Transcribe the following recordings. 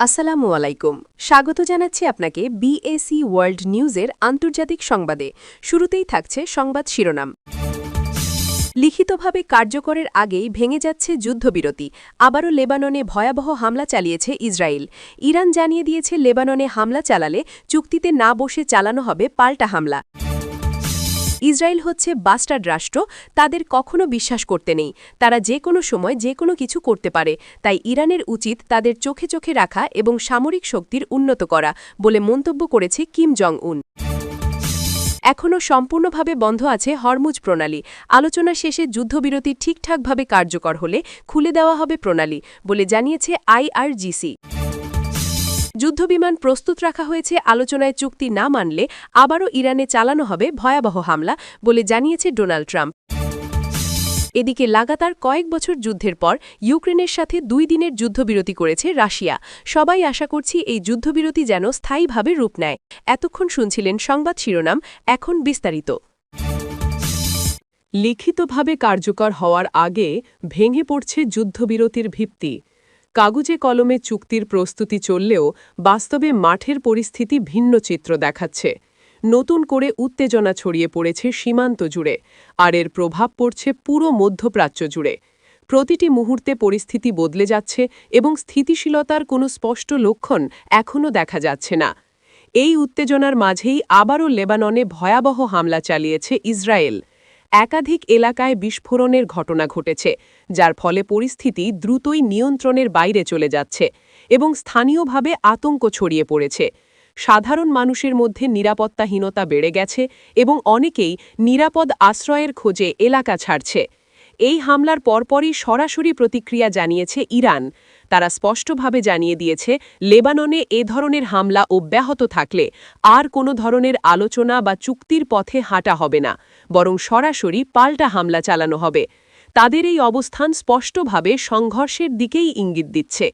আসসালামু আলাইকুম। স্বাগত জানাচ্ছি আপনাকে বিএসি ওয়ার্ল্ড নিউজের আন্তর্জাতিক সংবাদে। শুরুতেই থাকছে সংবাদ শিরোনাম। লিখিতভাবে কার্যকরের আগেই ভেঙে যাচ্ছে যুদ্ধবিরতি। আবারও লেবাননে ভয়াবহ হামলা চালিয়েছে ইসরায়েল। ইরান জানিয়ে দিয়েছে লেবাননে হামলা চালালে চুক্তিতে না বসে চালানো হবে পাল্টা হামলা। ইসরায়েল হচ্ছে বাস্টার্ড রাষ্ট্র, তাদের কখনো বিশ্বাস করতে নেই। তারা যে কোনো সময় যে কোনো কিছু করতে পারে, তাই ইরানের উচিত তাদের চোখে চোখে রাখা এবং সামরিক শক্তির উন্নত করা বলে মন্তব্য করেছে কিম জং উন। এখনও সম্পূর্ণভাবে বন্ধ আছে হরমুজ প্রণালী। আলোচনা শেষে যুদ্ধবিরতি ঠিকঠাকভাবে কার্যকর হলে খুলে দেওয়া হবে প্রণালী বলে জানিয়েছে আইআরজিসি। যুদ্ধবিমান প্রস্তুত রাখা হয়েছে, আলোচনায় চুক্তি না মানলে আবারও ইরানে চালানো হবে ভয়াবহ হামলা বলে জানিয়েছে ডোনাল্ড ট্রাম্প। এদিকে লাগাতার কয়েক বছর যুদ্ধের পর ইউক্রেনের সাথে 2 দিনের যুদ্ধবিরতি করেছে রাশিয়া। সবাই আশা করছি এই যুদ্ধবিরতি যেন স্থায়ীভাবে রূপ নেয়। এতক্ষণ শুনছিলেন সংবাদ শিরোনাম, এখন বিস্তারিত। লিখিতভাবে কার্যকর হওয়ার আগে ভেঙে পড়ছে যুদ্ধবিরতির ভিত্তি। কাগজে কলমে চুক্তির প্রস্তুতি চললেও বাস্তবে মাঠের পরিস্থিতি ভিন্ন চিত্র দেখাচ্ছে। নতুন করে উত্তেজনা ছড়িয়ে পড়েছে সীমান্ত জুড়ে, আর এর প্রভাব পড়ছে পুরো মধ্যপ্রাচ্য জুড়ে। প্রতিটি মুহূর্তে পরিস্থিতি বদলে যাচ্ছে এবং স্থিতিশীলতার কোনো স্পষ্ট লক্ষণ এখনও দেখা যাচ্ছে না। এই উত্তেজনার মাঝেই আবারও লেবাননে ভয়াবহ হামলা চালিয়েছে ইসরায়েল। একাধিক এলাকায় বিস্ফোরণের ঘটনা ঘটেছে, যার ফলে পরিস্থিতি দ্রুতই নিয়ন্ত্রণের বাইরে চলে যাচ্ছে এবং স্থানীয়ভাবে আতঙ্ক ছড়িয়ে পড়েছে। সাধারণ মানুষের মধ্যে নিরাপত্তাহীনতা বেড়ে গেছে এবং অনেকেই নিরাপদ আশ্রয়ের খোঁজে এলাকা ছাড়ছে। এই হামলার পরপরই সরাসরি প্রতিক্রিয়া জানিয়েছে ইরান। তারা স্পষ্টভাবে জানিয়ে দিয়েছে, লেবাননে এ ধরনের হামলা অব্যাহত থাকলে আর কোনো ধরনের আলোচনা বা চুক্তির পথে হাঁটা হবে না, বরং সরাসরি পাল্টা হামলা চালানো হবে। তাদের এই অবস্থান স্পষ্টভাবে সংঘর্ষের দিকেই ইঙ্গিত দিচ্ছে।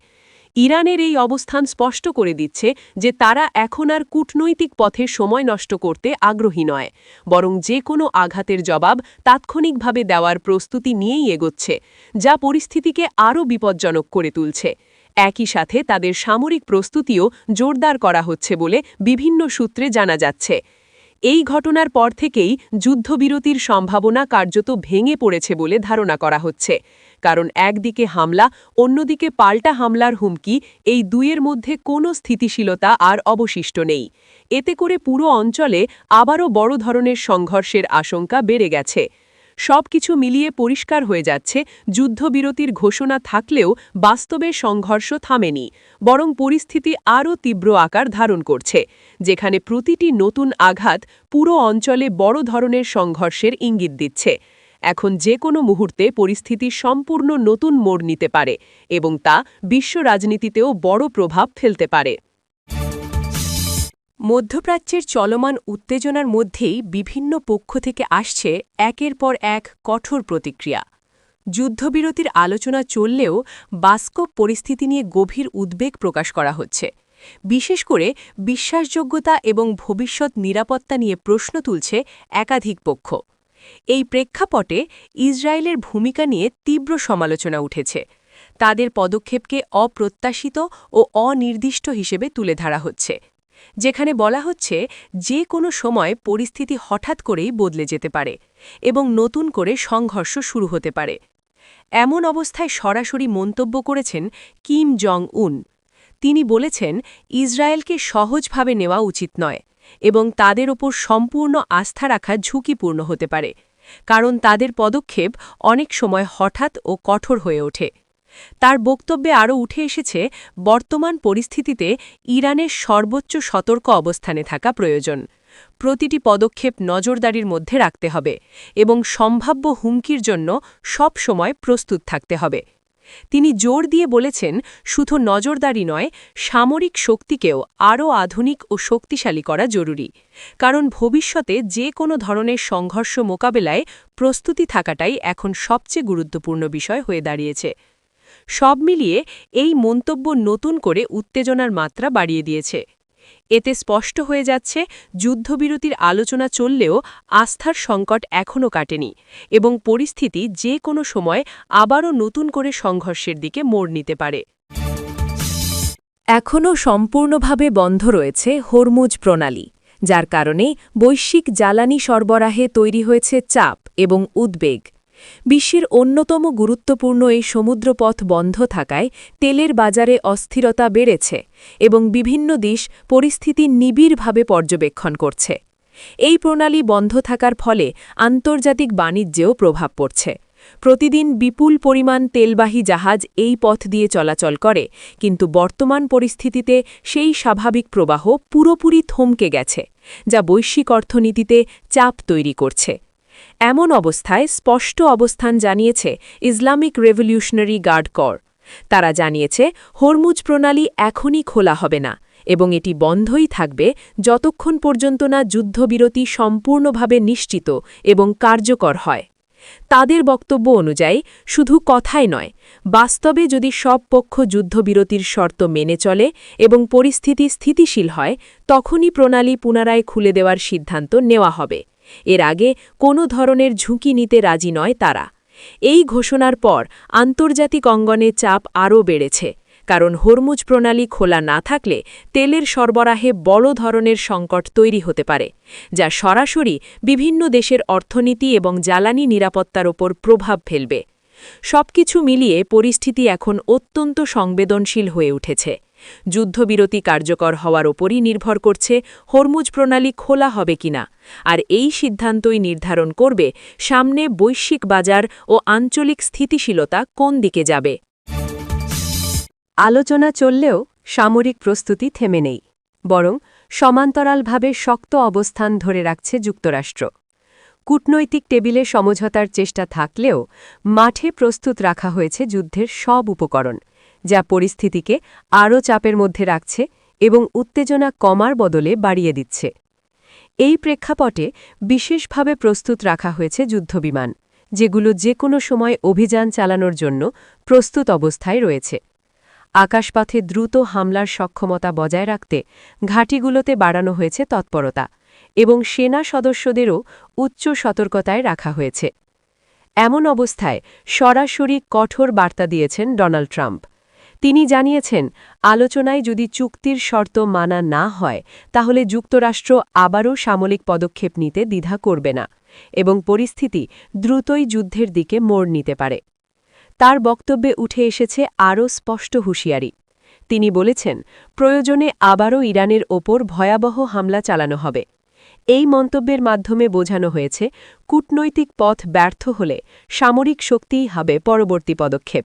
ইরানের এই অবস্থান স্পষ্ট করে দিচ্ছে যে তারা এখন আর কূটনৈতিক পথে সময় নষ্ট করতে আগ্রহী নয়, বরং যে কোনো আঘাতের জবাব তাৎক্ষণিকভাবে দেওয়ার প্রস্তুতি নিয়েই এগোচ্ছে, যা পরিস্থিতিকে আরও বিপজ্জনক করে তুলছে। একই সাথে তাদের সামরিক প্রস্তুতিও জোরদার করা হচ্ছে বলে বিভিন্ন সূত্রে জানা যাচ্ছে। এই ঘটনার পর থেকেই যুদ্ধবিরতির সম্ভাবনা কার্যত ভেঙে পড়েছে বলে ধারণা করা হচ্ছে, কারণ একদিকে হামলা, অন্যদিকে পাল্টা হামলার হুমকি, এই দুইয়ের মধ্যে কোনো স্থিতিশীলতা আর অবশিষ্ট নেই। এতে করে পুরো অঞ্চলে আবারও বড় ধরনের সংঘর্ষের আশঙ্কা বেড়ে গেছে। সবকিছু মিলিয়ে পরিষ্কার হয়ে যাচ্ছে, যুদ্ধবিরতির ঘোষণা থাকলেও বাস্তবে সংঘর্ষ থামেনি, বরং পরিস্থিতি আরও তীব্র আকার ধারণ করছে, যেখানে প্রতিটি নতুন আঘাত পুরো অঞ্চলে বড় ধরনের সংঘর্ষের ইঙ্গিত দিচ্ছে। এখন যে কোনো মুহূর্তে পরিস্থিতি সম্পূর্ণ নতুন মোড় নিতে পারে এবং তা বিশ্ব রাজনীতিতেও বড় প্রভাব ফেলতে পারে। মধ্যপ্রাচ্যের চলমান উত্তেজনার মধ্যেই বিভিন্ন পক্ষ থেকে আসছে একের পর এক কঠোর প্রতিক্রিয়া। যুদ্ধবিরতির আলোচনা চললেও বাস্তব পরিস্থিতি নিয়ে গভীর উদ্বেগ প্রকাশ করা হচ্ছে। বিশেষ করে বিশ্বাসযোগ্যতা এবং ভবিষ্যৎ নিরাপত্তা নিয়ে প্রশ্ন তুলছে একাধিক পক্ষ। এই প্রেক্ষাপটে ইসরায়েলের ভূমিকা নিয়ে তীব্র সমালোচনা উঠেছে। তাদের পদক্ষেপকে অপ্রত্যাশিত ও অনির্দিষ্ট হিসেবে তুলে ধরা হচ্ছে, যেখানে বলা হচ্ছে যে কোনো সময় পরিস্থিতি হঠাৎ করেই বদলে যেতে পারে এবং নতুন করে সংঘর্ষ শুরু হতে পারে। এমন অবস্থায় সরাসরি মন্তব্য করেছেন কিম জং উন। তিনি বলেছেন, ইসরায়েলকে সহজভাবে নেওয়া উচিত নয় এবং তাদের ওপর সম্পূর্ণ আস্থা রাখা ঝুঁকিপূর্ণ হতে পারে, কারণ তাদের পদক্ষেপ অনেক সময় হঠাৎ ও কঠোর হয়ে ওঠে। তার বক্তব্যে আরও উঠে এসেছে, বর্তমান পরিস্থিতিতে ইরানের সর্বোচ্চ সতর্ক অবস্থানে থাকা প্রয়োজন। প্রতিটি পদক্ষেপ নজরদারির মধ্যে রাখতে হবে এবং সম্ভাব্য হুমকির জন্য সব সময় প্রস্তুত থাকতে হবে। তিনি জোর দিয়ে বলেছেন, শুধু নজরদারি নয়, সামরিক শক্তিকেও আরও আধুনিক ও শক্তিশালী করা জরুরি, কারণ ভবিষ্যতে যে কোনো ধরনের সংঘর্ষ মোকাবেলায় প্রস্তুতি থাকাটাই এখন সবচেয়ে গুরুত্বপূর্ণ বিষয় হয়ে দাঁড়িয়েছে। সব মিলিয়ে এই মন্তব্য নতুন করে উত্তেজনার মাত্রা বাড়িয়ে দিয়েছে। এতে স্পষ্ট হয়ে যাচ্ছে, যুদ্ধবিরতির আলোচনা চললেও আস্থার সংকট এখনও কাটেনি এবং পরিস্থিতি যে কোনো সময় আবারও নতুন করে সংঘর্ষের দিকে মোড় নিতে পারে। এখনও সম্পূর্ণভাবে বন্ধ রয়েছে হরমুজ প্রণালী, যার কারণে বৈশ্বিক জ্বালানি সরবরাহে তৈরি হয়েছে চাপ এবং উদ্বেগ। বিশ্বের অন্যতম গুরুত্বপূর্ণ এই সমুদ্রপথ বন্ধ থাকায় তেলের বাজারে অস্থিরতা বেড়েছে এবং বিভিন্ন দেশ পরিস্থিতি নিবিড়ভাবে পর্যবেক্ষণ করছে। এই প্রণালী বন্ধ থাকার ফলে আন্তর্জাতিক বাণিজ্যেও প্রভাব পড়ছে। প্রতিদিন বিপুল পরিমাণ তেলবাহী জাহাজ এই পথ দিয়ে চলাচল করে, কিন্তু বর্তমান পরিস্থিতিতে সেই স্বাভাবিক প্রবাহ পুরোপুরি থমকে গেছে, যা বৈশ্বিক অর্থনীতিতে চাপ তৈরি করছে। এমন অবস্থায় স্পষ্ট অবস্থান জানিয়েছে ইসলামিক রেভলিউশনারি গার্ড কর। তারা জানিয়েছে হরমুজ প্রণালী এখনই খোলা হবে না এবং এটি বন্ধই থাকবে যতক্ষণ পর্যন্ত না যুদ্ধবিরতি সম্পূর্ণভাবে নিশ্চিত এবং কার্যকর হয়। তাদের বক্তব্য অনুযায়ী শুধু কথাই নয়, বাস্তবে যদি সব পক্ষ যুদ্ধবিরতির শর্ত মেনে চলে এবং পরিস্থিতি স্থিতিশীল হয়, তখনই প্রণালী পুনরায় খুলে দেওয়ার সিদ্ধান্ত নেওয়া হবে। এর আগে কোনো ধরনের ঝুঁকি নিতে রাজি নয় তারা। এই ঘোষণার পর আন্তর্জাতিক অঙ্গনে চাপ আরও বেড়েছে, কারণ হরমুজ প্রণালী খোলা না থাকলে তেলের সরবরাহে বড় ধরনের সংকট তৈরি হতে পারে, যা সরাসরি বিভিন্ন দেশের অর্থনীতি এবং জ্বালানি নিরাপত্তার ওপর প্রভাব ফেলবে। সবকিছু মিলিয়ে পরিস্থিতি এখন অত্যন্ত সংবেদনশীল হয়ে উঠেছে। যুদ্ধবিরতি কার্যকর হওয়ার ওপরই নির্ভর করছে হরমুজ প্রণালী খোলা হবে কিনা, আর এই সিদ্ধান্তই নির্ধারণ করবে সামনে বৈশ্বিক বাজার ও আঞ্চলিক স্থিতিশীলতা কোন দিকে যাবে। আলোচনা চললেও সামরিক প্রস্তুতি থেমে নেই, বরং সমান্তরালভাবে শক্ত অবস্থান ধরে রাখছে যুক্তরাষ্ট্র। কূটনৈতিক টেবিলে সমঝোতার চেষ্টা থাকলেও মাঠে প্রস্তুত রাখা হয়েছে যুদ্ধের সব উপকরণ, যা পরিস্থিতিকে আরও চাপের মধ্যে রাখছে এবং উত্তেজনা কমার বদলে বাড়িয়ে দিচ্ছে। এই প্রেক্ষাপটে বিশেষভাবে প্রস্তুত রাখা হয়েছে যুদ্ধবিমান, যেগুলো যে কোনো সময় অভিযান চালানোর জন্য প্রস্তুত অবস্থায় রয়েছে। আকাশপথে দ্রুত হামলার সক্ষমতা বজায় রাখতে ঘাঁটিগুলোতে বাড়ানো হয়েছে তৎপরতা এবং সেনা সদস্যদেরও উচ্চ সতর্কতায় রাখা হয়েছে। এমন অবস্থায় সরাসরি কঠোর বার্তা দিয়েছেন ডোনাল্ড ট্রাম্প। তিনি জানিয়েছেন, আলোচনায় যদি চুক্তির শর্ত মানা না হয় তাহলে যুক্তরাষ্ট্র আবারও সামরিক পদক্ষেপ নিতে দ্বিধা করবে না এবং পরিস্থিতি দ্রুতই যুদ্ধের দিকে মোড় নিতে পারে। তার বক্তব্যে উঠে এসেছে আরও স্পষ্ট হুঁশিয়ারি। তিনি বলেছেন, প্রয়োজনে আবারও ইরানের ওপর ভয়াবহ হামলা চালানো হবে। এই মন্তব্যের মাধ্যমে বোঝানো হয়েছে, কূটনৈতিক পথ ব্যর্থ হলে সামরিক শক্তিই হবে পরবর্তী পদক্ষেপ।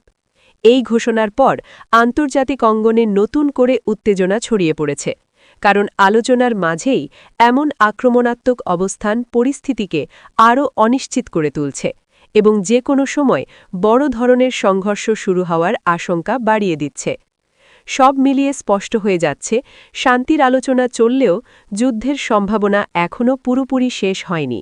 এই ঘোষণার পর আন্তর্জাতিক অঙ্গনে নতুন করে উত্তেজনা ছড়িয়ে পড়েছে, কারণ আলোচনার মাঝেই এমন আক্রমণাত্মক অবস্থান পরিস্থিতিকে আরও অনিশ্চিত করে তুলছে এবং যে কোনো সময় বড় ধরনের সংঘর্ষ শুরু হওয়ার আশঙ্কা বাড়িয়ে দিচ্ছে। সব মিলিয়ে স্পষ্ট হয়ে যাচ্ছে, শান্তির আলোচনা চললেও যুদ্ধের সম্ভাবনা এখনও পুরোপুরি শেষ হয়নি,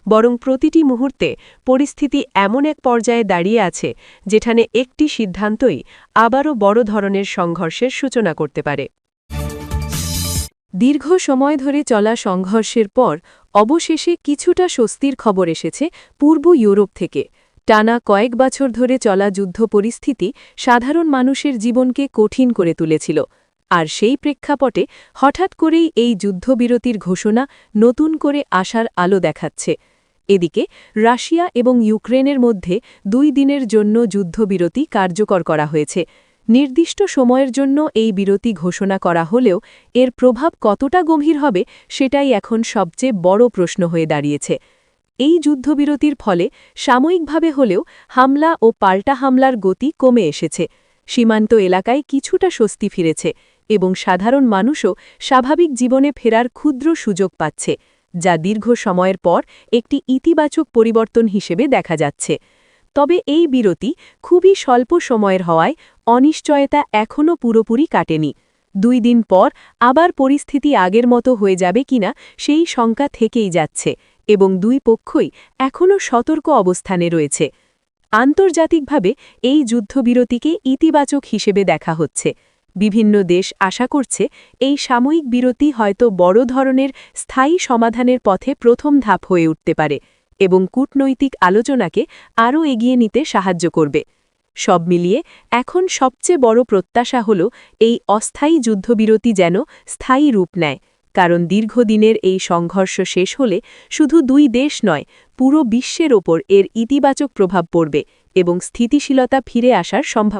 বরং প্রতিটি মুহূর্তে পরিস্থিতি এমন এক পর্যায়ে দাঁড়িয়ে আছে যেখানে একটি সিদ্ধান্তই আবারও বড় ধরনের সংঘর্ষের সূচনা করতে পারে। দীর্ঘ সময় ধরে চলা সংঘর্ষের পর অবশেষে কিছুটা স্বস্তির খবর এসেছে পূর্ব ইউরোপ থেকে। টানা কয়েক বছর ধরে চলা যুদ্ধ পরিস্থিতি সাধারণ মানুষের জীবনকে কঠিন করে তুলেছিল, আর সেই প্রেক্ষাপটে হঠাৎ করেই এই যুদ্ধবিরতির ঘোষণা নতুন করে আশার আলো দেখাচ্ছে। এদিকে রাশিয়া এবং ইউক্রেনের মধ্যে 2 দিনের জন্য যুদ্ধবিরতি কার্যকর করা হয়েছে। নির্দিষ্ট সময়ের জন্য এই বিরতি ঘোষণা করা হলেও এর প্রভাব কতটা গভীর হবে সেটাই এখন সবচেয়ে বড় প্রশ্ন হয়ে দাঁড়িয়েছে। এই যুদ্ধবিরতির ফলে সাময়িকভাবে হলেও হামলা ও পাল্টা হামলার গতি কমে এসেছে, সীমান্ত এলাকায় কিছুটা স্বস্তি ফিরেছে এবং সাধারণ মানুষও স্বাভাবিক জীবনে ফেরার ক্ষুদ্র সুযোগ পাচ্ছে, যা দীর্ঘ সময়ের পর একটি ইতিবাচক পরিবর্তন হিসেবে দেখা যাচ্ছে। তবে এই বিরতি খুবই স্বল্প সময়ের হওয়ায় অনিশ্চয়তা এখনও পুরোপুরি কাটেনি। 2 দিন পর আবার পরিস্থিতি আগের মতো হয়ে যাবে কিনা সেই শঙ্কা থেকেই যাচ্ছে এবং 2 পক্ষই এখনও সতর্ক অবস্থানে রয়েছে। আন্তর্জাতিকভাবে এই যুদ্ধবিরতিকে ইতিবাচক হিসেবে দেখা হচ্ছে। বিভিন্ন দেশ আশা করছে এই সাময়িক বিরতি হয়তো বড় ধরনের স্থায়ী সমাধানের পথে প্রথম ধাপ হয়ে উঠতে পারে এবং কূটনৈতিক আলোচনাকে আরও এগিয়ে নিতে সাহায্য করবে। সব মিলিয়ে এখন সবচেয়ে বড় প্রত্যাশা হল এই অস্থায়ী যুদ্ধবিরতি যেন স্থায়ী রূপ নেয়, কারণ দীর্ঘদিনের এই সংঘর্ষ শেষ হলে শুধু দুই দেশ নয়, পুরো বিশ্বের ওপর এর ইতিবাচক প্রভাব পড়বে এবং স্থিতিশীলতা ফিরে আসার সম্ভাবনা